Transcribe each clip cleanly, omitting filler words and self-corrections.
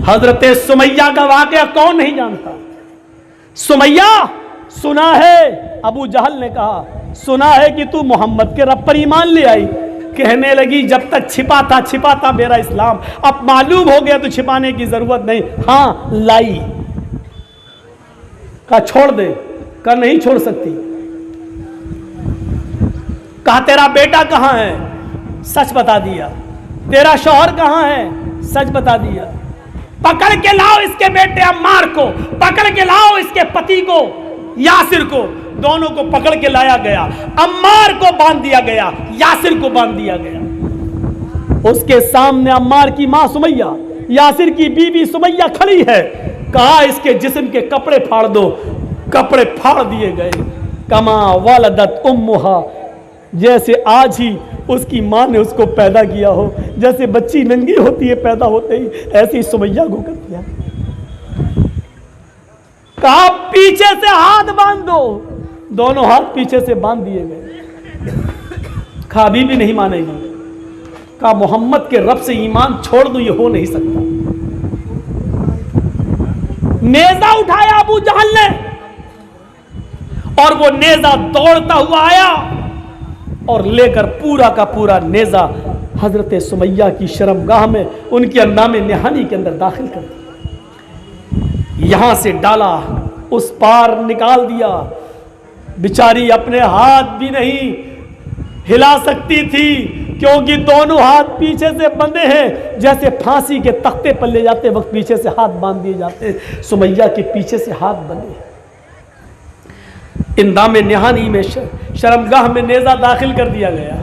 हजरत सुमैया का वाकया कौन नहीं जानता। सुमैया, सुना है, अबू जहल ने कहा, सुना है कि तू मोहम्मद के रब पर ईमान ले आई। कहने लगी जब तक छिपा था मेरा इस्लाम, अब मालूम हो गया तो छिपाने की जरूरत नहीं। हाँ लाई। कहा छोड़ दे, कहा नहीं छोड़ सकती। कहा तेरा बेटा कहां है, सच बता दिया। तेरा शौहर कहां है, सच बता दिया। पकड़ के लाओ इसके बेटे अम्मार को, पकड़ के लाओ इसके पति को यासिर को। दोनों को पकड़ के लाया गया, अम्मार को बांध दिया गया, यासिर को बांध दिया गया। उसके सामने अम्मार की मां सुमैया, यासिर की बीवी सुमैया खड़ी है। कहा इसके जिस्म के कपड़े फाड़ दो। कपड़े फाड़ दिए गए। कमा वलदत उम्मुहा, जैसे आज ही उसकी मां ने उसको पैदा किया हो, जैसे बच्ची नंगी होती है पैदा होते ही, ऐसी सुमैया को कर दिया। कहा पीछे से हाथ बांध दो। दोनों हाथ पीछे से बांध दिए गए। कहा अभी भी नहीं मानेगी। कहा मोहम्मद के रब से ईमान छोड़ दो, ये हो नहीं सकता। नेजा उठाया अबू जहल ने, और वो नेजा दौड़ता हुआ आया और लेकर पूरा का पूरा नेजा हजरत सुमैया की शर्मगाह में, उनकी अंदामे निहानी के अंदर दाखिल कर दिया। यहां से डाला, उस पार निकाल दिया। बेचारी अपने हाथ भी नहीं हिला सकती थी, क्योंकि दोनों हाथ पीछे से बंधे हैं, जैसे फांसी के तख्ते पर ले जाते वक्त पीछे से हाथ बांध दिए जाते। सुमैया के पीछे से हाथ बंधे। इंदामे निहानी में शर्मगाह में नेजा दाखिल कर दिया गया।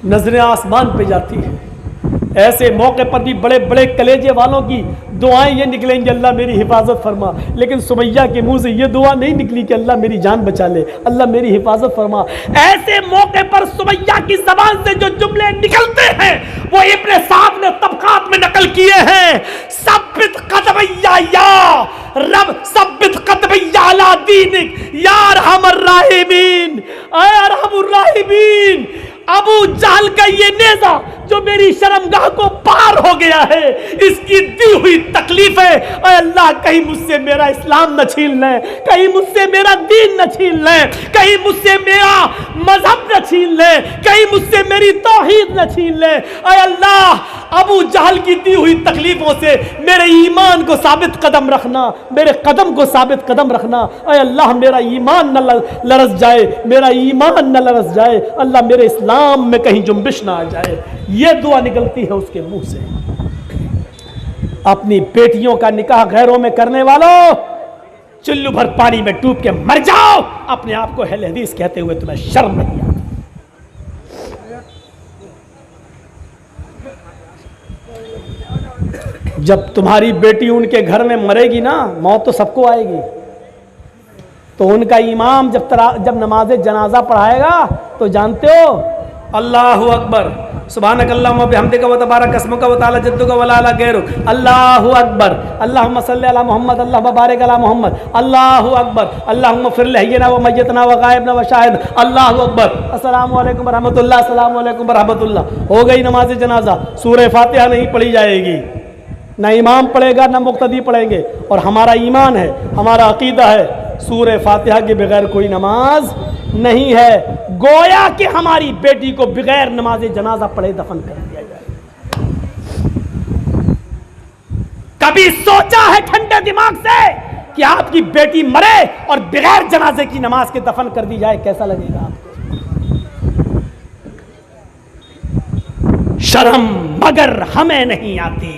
नजरें आसमान पे जाती है। ऐसे मौके पर भी बड़े बड़े कलेजे वालों की दुआएं ये निकलेंगी, अल्लाह मेरी हिफाजत फरमा। लेकिन सुमैया के मुंह से ये दुआ नहीं निकली कि अल्लाह मेरी जान बचा ले, अल्लाह मेरी हिफाजत फरमा। ऐसे मौके पर सुमैया की जबान से जो जुमले निकलते हैं वो इब्ने साद ने तबकात में नकल किए हैं। सब्बित कदमैया या रब, सब्बित कदमैया अला दीनिक या अरहमर राहिमीन, ऐ अरहमुर राहिमीन। अबू जहल का ये नेजा जो मेरी शर्मगाह को पार हो गया है, इसकी दी हुई तकलीफ है। अल्लाह कहीं मुझसे मेरा इस्लाम न छीन ले, कहीं मुझसे मेरा दीन न छीन ले, कहीं मुझसे मेरा मजहब न छीन ले, कहीं मुझसे मेरी तौहीद न छीन ले। अल्लाह अबू जहल की दी हुई तकलीफों से मेरे ईमान को साबित कदम रखना, मेरे कदम को साबित कदम रखना। अल्लाह मेरा ईमान न लरस जाए, मेरा ईमान न लरस जाए। अल्लाह मेरे इस्लाम में कहीं जुम्बिश ना आ जाए। ये दुआ निकलती है उसके मुंह से। अपनी बेटियों का निकाह गैरों में करने वालों, चुल्लू भर पानी में डूब के मर जाओ। अपने आप को अहले हदीस कहते हुए तुम्हें शर्म नहीं आती? जब तुम्हारी बेटी उनके घर में मरेगी ना, मौत तो सबको आएगी, तो उनका इमाम जब नमाज जनाजा पढ़ाएगा तो जानते हो, अल्लाहु अकबर, सुभानक अल्लाहुम्मा बिहम्दिका व तबारक अस्मुका व तआला जद्दुका व ला इलाहा गैरुक, अल्लाहु अकबर, अल्लाहुम्मा सल्लि अला मोहम्मद, अल्लाहुम्मा बारिक अला मोहम्मद, अल्लाहु अकबर, अल्लाहुम्मा फिर लहयना व मय्यतना व गायबना व शाहिद, अल्लाहु अकबर, अस्सलामु अलैकुम व रहमतुल्लाह, अस्सलामु अलैकुम व रहमतुल्लाह। हो गई नमाज जनाजा। सूरह फातिहा नहीं पढ़ी जाएगी, ना इमाम पढ़ेगा ना मुक्तदी पढ़ेंगे। और हमारा ईमान है, हमारा अकीदा है, सूरह फातिहा के बगैर कोई नमाज नहीं है। गोया कि हमारी बेटी को बगैर नमाज जनाजा पढ़े दफन कर दिया जाए। कभी सोचा है ठंडे दिमाग से कि आपकी बेटी मरे और बगैर जनाजे की नमाज के दफन कर दी जाए? कैसा लगेगा आपको? शर्म मगर हमें नहीं आती।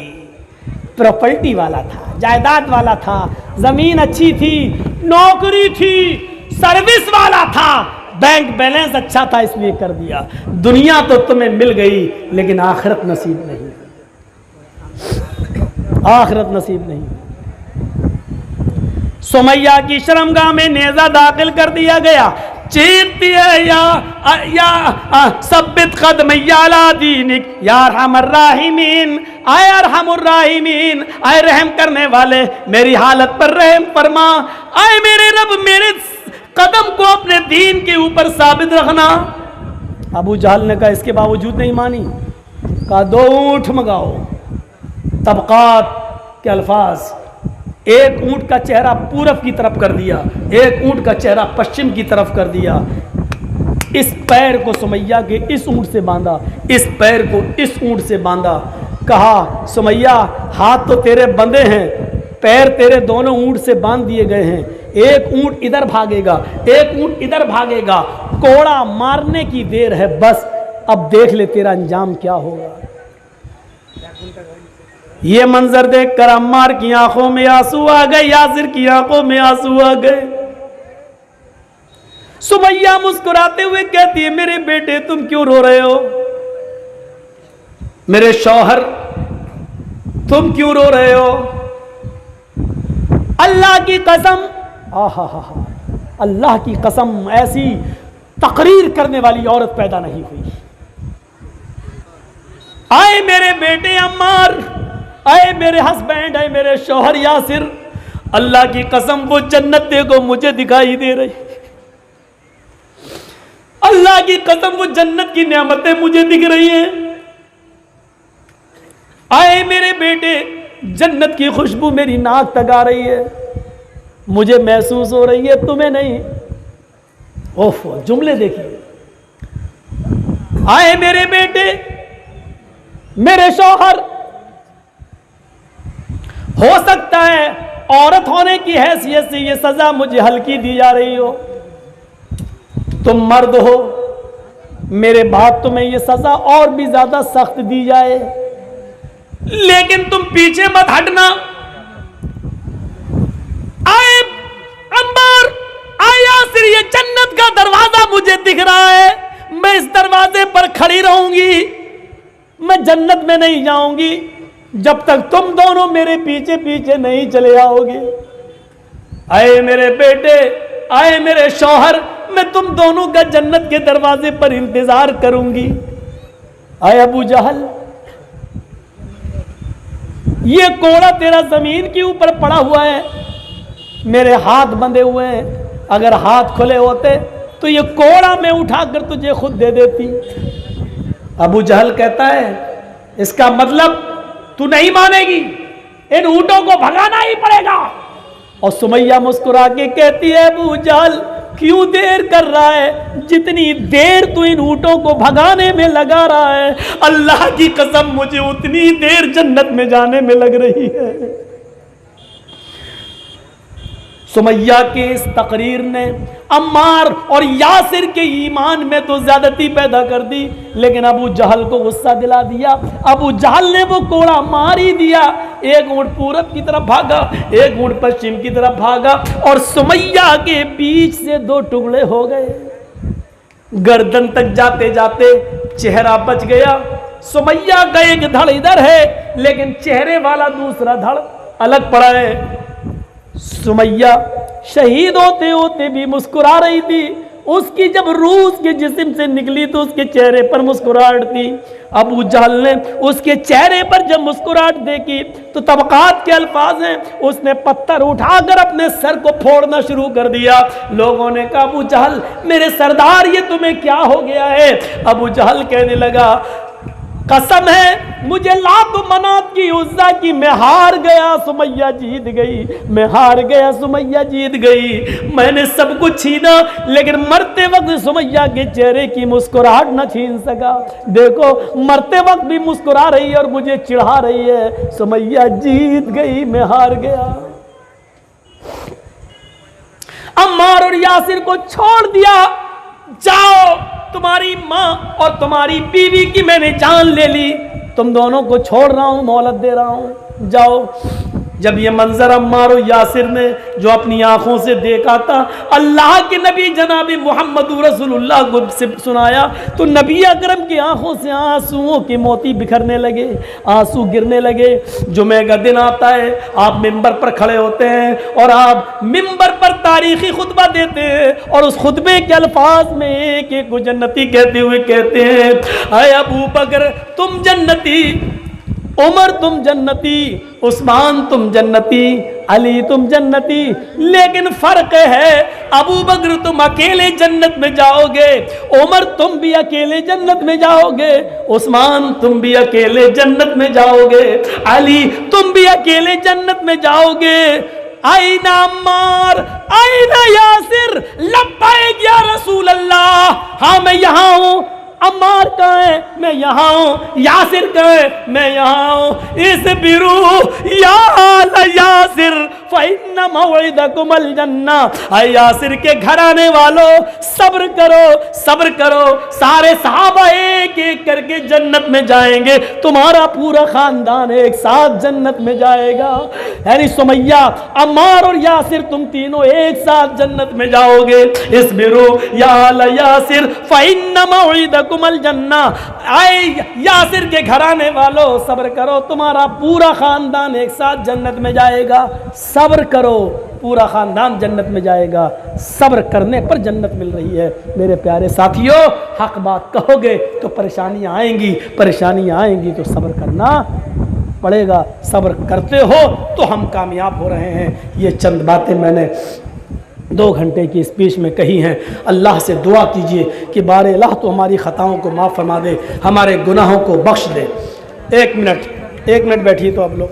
प्रॉपर्टी वाला था, जायदाद वाला था, जमीन अच्छी थी, नौकरी थी, सर्विस वाला था, बैंक बैलेंस अच्छा था, इसलिए कर दिया। दुनिया तो तुम्हें मिल गई लेकिन आखिरत नसीब नहीं, आखिरत नसीब नहीं। सुमैया की शर्मगाह में नेजा दाखिल कर दिया गया। चीर दिया या सब्बित कदमैया अला दीनिक या अरहमर राहिमीन, आए अरहमुर राहिमीन, आए रहम करने वाले मेरी हालत पर रहम फरमा। आए मेरे रब मेरे कदम को अपने दीन के ऊपर साबित रखना। अबू जहल ने कहा, इसके बावजूद नहीं मानी। कहा 2 ऊंट मंगाओ। तबकात के अल्फाज, एक ऊंट का चेहरा पूरब की तरफ कर दिया, एक ऊंट का चेहरा पश्चिम की तरफ कर दिया, इस पैर को सुमैया के इस ऊंट से बांधा, इस पैर को इस ऊंट से बांधा। कहा सुमैया हाथ तो तेरे बंधे हैं, पैर तेरे दोनों ऊंट से बांध दिए गए हैं, एक ऊंट इधर भागेगा, एक ऊंट इधर भागेगा, कोड़ा मारने की देर है, बस अब देख ले तेरा अंजाम क्या होगा। ये मंजर देखकर अम्मार की आंखों में आंसू आ गए, यासिर की आंखों में आंसू आ गए। सुमैया मुस्कुराते हुए कहती है, मेरे बेटे तुम क्यों रो रहे हो, मेरे शौहर तुम क्यों रो रहे हो। अल्लाह की कसम, आहा, अल्लाह की कसम, ऐसी तकरीर करने वाली औरत पैदा नहीं हुई। आए मेरे बेटे अम्मार, आए मेरे हस्बैंड, आए मेरे शौहर यासिर, अल्लाह की कसम वो जन्नत देखो मुझे दिखाई दे रही, अल्लाह की कसम वो जन्नत की नेमतें मुझे दिख रही हैं। आए मेरे बेटे, जन्नत की खुशबू मेरी नाक तक आ रही है, मुझे महसूस हो रही है, तुम्हें नहीं। ओह, जुमले देखिए। आए मेरे बेटे, मेरे शौहर, हो सकता है औरत होने की हैसियत से ये सजा मुझे हल्की दी जा रही हो, तुम मर्द हो, मेरे बाद तुम्हें ये सजा और भी ज्यादा सख्त दी जाए, लेकिन तुम पीछे मत हटना। आए अम्बर, आए यासिर, ये जन्नत का दरवाजा मुझे दिख रहा है, मैं इस दरवाजे पर खड़ी रहूंगी, मैं जन्नत में नहीं जाऊंगी जब तक तुम दोनों मेरे पीछे पीछे नहीं चले आओगे। आए मेरे बेटे, आए मेरे शौहर, मैं तुम दोनों का जन्नत के दरवाजे पर इंतजार करूंगी। आए अबू जहल, ये कोड़ा तेरा जमीन के ऊपर पड़ा हुआ है, मेरे हाथ बंधे हुए हैं, अगर हाथ खुले होते तो ये कोड़ा मैं उठाकर तुझे खुद दे देती। अबू जहल कहता है, इसका मतलब तू नहीं मानेगी, इन ऊंटों को भगाना ही पड़ेगा। और सुमैया मुस्कुरा के कहती है, अबू जहल क्यों देर कर रहा है, जितनी देर तू इन ऊंटों को भगाने में लगा रहा है, अल्लाह की कसम मुझे उतनी देर जन्नत में जाने में लग रही है। सुमैया के इस तकरीर ने अम्मार और यासिर के ईमान में तो ज्यादती पैदा कर दी, लेकिन अबू जहल को गुस्सा दिला दिया। अबू जहल ने वो कोड़ा मार ही दिया, एक ऊंट पूरब की तरफ भागा, एक ऊंट पश्चिम की तरफ भागा, और सुमैया के बीच से दो टुकड़े हो गए। गर्दन तक जाते जाते चेहरा बच गया। सुमैया का एक धड़ इधर है, लेकिन चेहरे वाला दूसरा धड़ अलग पड़ा है। सुमैया शहीद होते होते भी मुस्कुरा रही थी, उसकी जब रूह उसके जिस्म से निकली तो उसके चेहरे पर मुस्कुराहट थी। अबू जहल ने उसके चेहरे पर जब मुस्कुराहट देखी तो तबकात के अल्फाज हैं, उसने पत्थर उठाकर अपने सर को फोड़ना शुरू कर दिया। लोगों ने कहा, अबू जहल मेरे सरदार, ये तुम्हें क्या हो गया है। अबू जहल कहने लगा, कसम है मुझे लात मनात की उज़्ज़ा की, मैं हार गया, सुमैया जीत गई, मैं हार गया, सुमैया जीत गई। मैंने सब कुछ छीना, लेकिन मरते वक्त सुमैया के चेहरे की मुस्कुराहट न छीन सका। देखो मरते वक्त भी मुस्कुरा रही है और मुझे चिढ़ा रही है। सुमैया जीत गई, मैं हार गया। अम्मार और यासिर को छोड़ दिया, जाओ, तुम्हारी माँ और तुम्हारी बीवी की मैंने जान ले ली, तुम दोनों को छोड़ रहा हूं, मोहलत दे रहा हूं, जाओ। जब ये मंजर अम्मार और यासिर ने जो अपनी आंखों से देखा था, अल्लाह के नबी जनाब मोहम्मद रसूलुल्लाह को से सुनाया, तो नबी अकरम की आंखों से आंसुओं के मोती बिखरने लगे, आंसू गिरने लगे। जुमे का दिन आता है, आप मिंबर पर खड़े होते हैं और आप मिंबर पर तारीखी खुतबा देते हैं, और उस खुतबे के अल्फाज में एक एक को जन्नती कहते हुए कहते हैं, अय अबू बकर तुम जन्नती, उमर तुम जन्नती, उस्मान तुम जन्नती, अली तुम जन्नती, लेकिन फर्क है अबू बकर तुम अकेले जन्नत में जाओगे, उमर तुम भी अकेले जन्नत में जाओगे, उस्मान तुम भी अकेले जन्नत में जाओगे, अली तुम भी अकेले जन्नत में जाओगे। आईना अम्मार, आईना यासिर, लब्बैक या रसूल अल्लाह, हाँ मैं यहाँ हूँ। अम्मार कहाँ है? मैं यहाँ हूँ। यासिर कहाँ है? मैं यहाँ हूँ। इस बिरू या यासिर फ़इन्ना मौइदकुमुल जन्ना, ऐ यासिर के घर आने वालों सब्र करो, सब्र करो। सारे सहाबा एक एक करके जन्नत में जाएंगे, तुम्हारा पूरा खानदान एक साथ जन्नत में जाएगा। यानी सुमैया, अम्मार और यासिर तुम तीनों एक साथ जन्नत में जाओगे। इस बिरू या यासिर फ़इन्ना मौइदकुमुल जन्ना, ऐ यासिर के घर आने वालों सब्र करो, तुम्हारा पूरा खानदान एक साथ जन्नत में जाएगा। सब्र करो, पूरा खानदान जन्नत में जाएगा। सब्र करने पर जन्नत मिल रही है। मेरे प्यारे साथियों, हक बात कहोगे तो परेशानियां आएंगी, परेशानियां आएंगी तो सब्र करना पड़ेगा। सब्र करते हो तो हम कामयाब हो रहे हैं। ये चंद बातें मैंने 2 घंटे की स्पीच में कही हैं। अल्लाह से दुआ कीजिए कि बारे अल्लाह तो हमारी ख़ताओं को माफ़ फरमा दे, हमारे गुनाहों को बख्श दे। 1 मिनट बैठिए तो आप लोग।